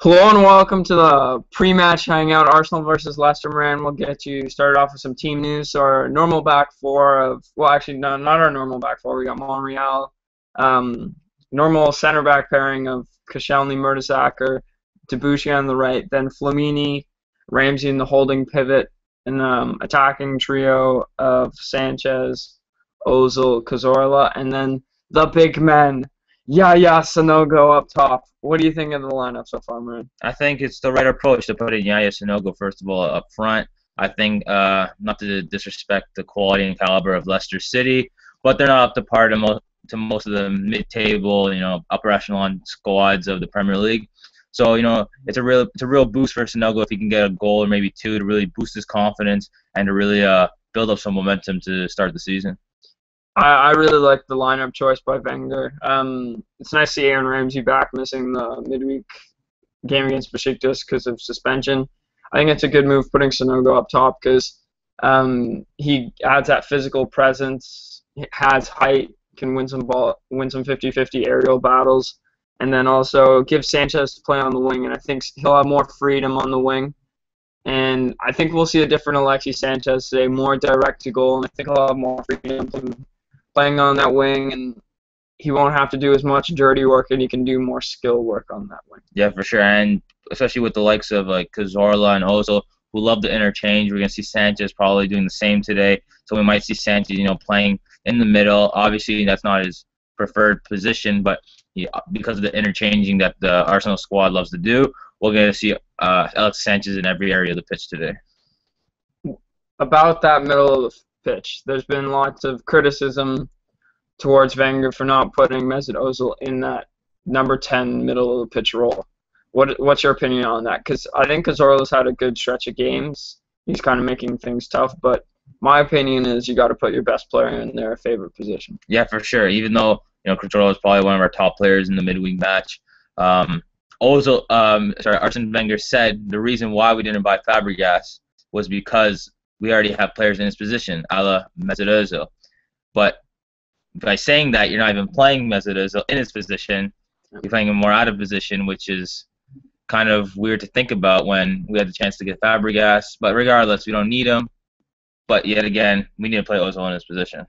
Hello and welcome to the pre-match hangout. Arsenal versus Leicester. Man, we'll get you started off with some team news. So our normal back four of, well, actually, no, not our normal back four. We got Monreal. Normal center back pairing of Koscielny, Mertesacker, Debuchy on the right, then Flamini, Ramsey in the holding pivot, and attacking trio of Sanchez, Ozil, Cazorla, and then the big men. Yeah, Sanogo up top. What do you think of the lineup so far, man? I think it's the right approach to put in Yaya Sanogo first of all up front. I think not to disrespect the quality and caliber of Leicester City, but they're not up to par to most of the mid-table, upper echelon squads of the Premier League. So it's a real boost for Sanogo if he can get a goal or maybe two to really boost his confidence and to really build up some momentum to start the season. I really like the lineup choice by Wenger. It's nice to see Aaron Ramsey back, missing the midweek game against Besiktas because of suspension. I think it's a good move putting Sanogo up top because he adds that physical presence, has height, can win some 50-50 aerial battles, and then also gives Sanchez to play on the wing, and I think he'll have more freedom on the wing. And I think we'll see a different Alexis Sanchez today, more direct to goal, and I think he'll have more freedom playing on that wing, and he won't have to do as much dirty work, and he can do more skill work on that wing. Yeah, for sure, and especially with the likes of like Cazorla and Ozil, who love the interchange. We're gonna see Sanchez probably doing the same today, so we might see Sanchez, playing in the middle. Obviously, that's not his preferred position, but because of the interchanging that the Arsenal squad loves to do, we're gonna see Alex Sanchez in every area of the pitch today. About that middle of the pitch, there's been lots of criticism towards Wenger for not putting Mesut Ozil in that number 10 middle of the pitch role. What's your opinion on that? Because I think Cazorla's had a good stretch of games. He's kind of making things tough, but my opinion is you got to put your best player in their favorite position. Yeah, for sure. Even though Cazorla is probably one of our top players in the midweek match, Arsene Wenger said the reason why we didn't buy Fabregas was because we already have players in his position, a la Mesut Ozil. But by saying that, you're not even playing Mesut Ozil in his position. You're playing him more out of position, which is kind of weird to think about when we had the chance to get Fabregas. But regardless, we don't need him. But yet again, we need to play Ozil in his position.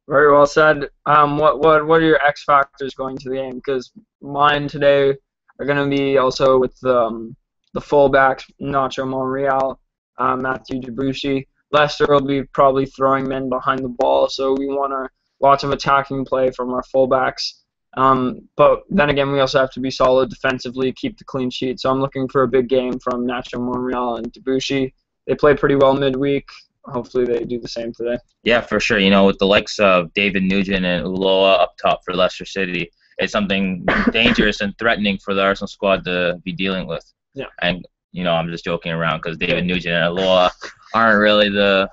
Very well said. What are your X factors going to the game? Because mine today are going to be also with the fullbacks, Nacho Monreal, Matthew Debuchy. Leicester will be probably throwing men behind the ball, so we want lots of attacking play from our fullbacks. But then again, we also have to be solid defensively, keep the clean sheet. So I'm looking for a big game from Nacho Monreal and Debuchy. They played pretty well midweek. Hopefully they do the same today. Yeah, for sure. With the likes of David Nugent and Ulloa up top for Leicester City, it's something dangerous and threatening for the Arsenal squad to be dealing with. Yeah. And I'm just joking around because David Nugent and Ulloa aren't really the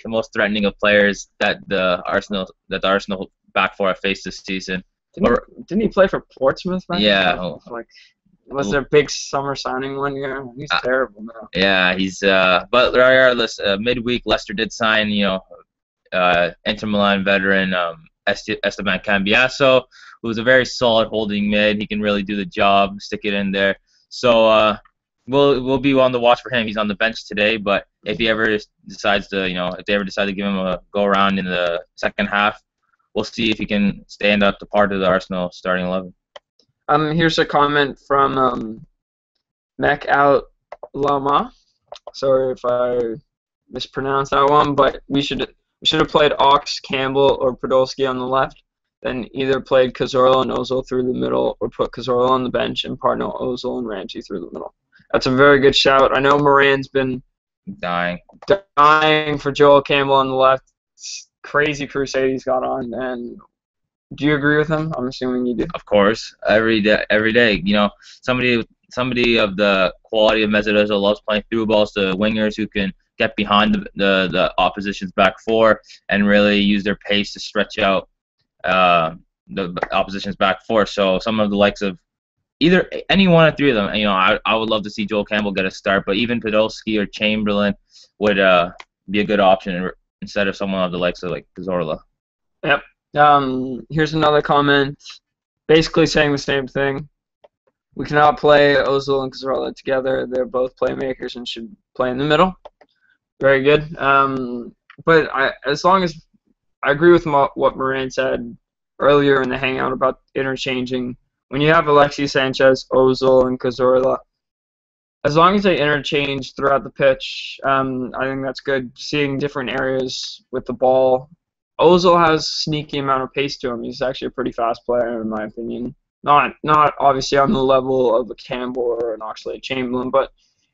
most threatening of players that the Arsenal back four have faced this season. Didn't he play for Portsmouth? Yeah. Was there a big summer signing one year? He's terrible now. Yeah, he's. But regardless, midweek Leicester did sign Inter Milan veteran Esteban Cambiaso, who's a very solid holding mid. He can really do the job, stick it in there. So we'll be on the watch for him. He's on the bench today, but if he ever decides to, if they ever decide to give him a go around in the second half, we'll see if he can stand up to part of the Arsenal starting 11. Here's a comment from Mek Al Lama. Sorry if I mispronounced that one, but we should have played Ox, Campbell, or Podolski on the left. Then either played Cazorla and Ozil through the middle, or put Cazorla on the bench and partner Ozil and Ramsey through the middle. That's a very good shout. I know Moran's been dying for Joel Campbell on the left. It's crazy crusade he's got on. And do you agree with him? I'm assuming you do. Of course, every day. Somebody of the quality of Mesut Ozil loves playing through balls to wingers who can get behind the opposition's back four and really use their pace to stretch out the opposition's back four. So some of the likes of either any one of three of them, I would love to see Joel Campbell get a start, but even Podolski or Chamberlain would be a good option instead of someone of the likes of like Cazorla. Yep. Here's another comment, basically saying the same thing. We cannot play Ozil and Cazorla together. They're both playmakers and should play in the middle. Very good. But as long as I agree with what Moran said earlier in the Hangout about interchanging. When you have Alexis Sanchez, Ozil, and Cazorla, as long as they interchange throughout the pitch, I think that's good. Seeing different areas with the ball. Ozil has sneaky amount of pace to him. He's actually a pretty fast player, in my opinion. Not obviously on the level of a Campbell or an Oxlade-Chamberlain, but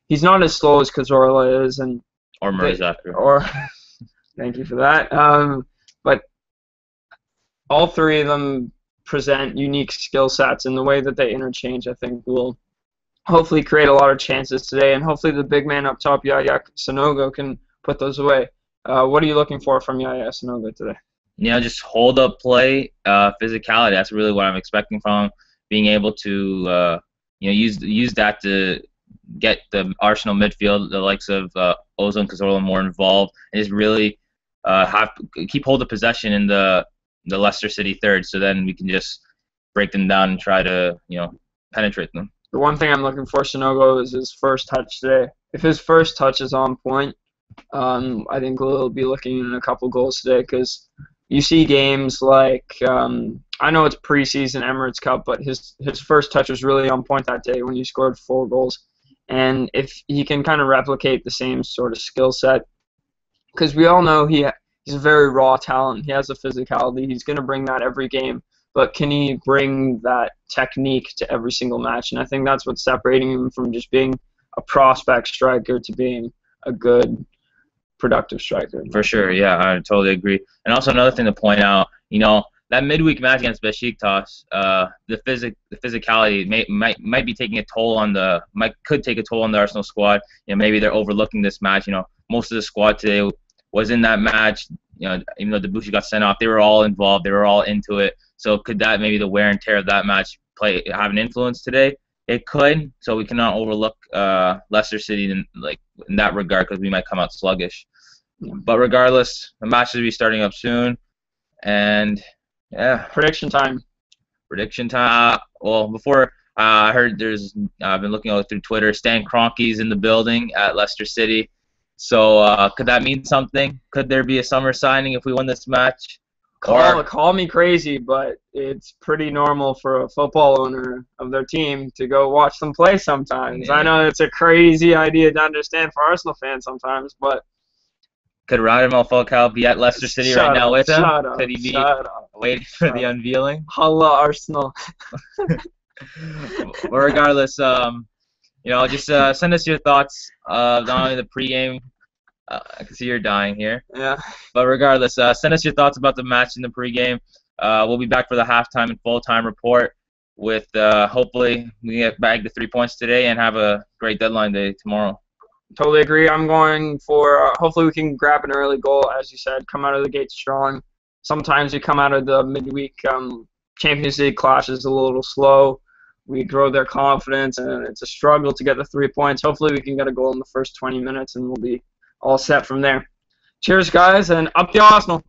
he's not as slow as Cazorla is, and Or Merzaker. or thank you for that. But all three of them present unique skill sets, and the way that they interchange, I think, will hopefully create a lot of chances today, and hopefully the big man up top, Yaya Sanogo, can put those away. What are you looking for from Yaya Sanogo today? Just hold up play, physicality. That's really what I'm expecting from him. Being able to, use that to get the Arsenal midfield, the likes of Ozil and Cazorla, more involved, and just really keep hold of possession in the Leicester City third. So then we can just break them down and try to, penetrate them. The one thing I'm looking for Sanogo is his first touch today. If his first touch is on point, I think we'll be looking at a couple goals today, because you see games like, I know it's preseason Emirates Cup, but his first touch was really on point that day when he scored 4 goals. And if he can kind of replicate the same sort of skill set, because we all know he's a very raw talent. He has a physicality. He's going to bring that every game. But can he bring that technique to every single match? And I think that's what's separating him from just being a prospect striker to being a good, productive striker. For sure, yeah, I totally agree. And also another thing to point out, that midweek match against Besiktas, the physicality might be taking a toll on could take a toll on the Arsenal squad. Maybe they're overlooking this match. Most of the squad today was in that match. Even though Debussy got sent off, they were all involved. They were all into it. So could that, maybe the wear and tear of that match, have an influence today? It could. So we cannot overlook Leicester City in that regard, because we might come out sluggish. But regardless, the match will be starting up soon, and yeah. Prediction time. Well, before I heard I've been looking through Twitter. Stan Kroenke's in the building at Leicester City. So could that mean something? Could there be a summer signing if we win this match? Call me crazy, but it's pretty normal for a football owner of their team to go watch them play sometimes. Yeah. I know it's a crazy idea to understand for Arsenal fans sometimes, but could Radamel Falcao be at Leicester City right now with him? Could he be waiting for the unveiling? Holla, Arsenal. Well, regardless, just send us your thoughts not only the pregame. I can see you're dying here. Yeah. But regardless, send us your thoughts about the match in the pregame. We'll be back for the halftime and full-time report with hopefully we get back the 3 points today and have a great deadline day tomorrow. Totally agree. I'm going for hopefully we can grab an early goal, as you said, come out of the gate strong. Sometimes we come out of the midweek Champions League clashes a little slow. We grow their confidence, and it's a struggle to get the 3 points. Hopefully we can get a goal in the first 20 minutes, and we'll be all set from there. Cheers, guys, and up the Arsenal.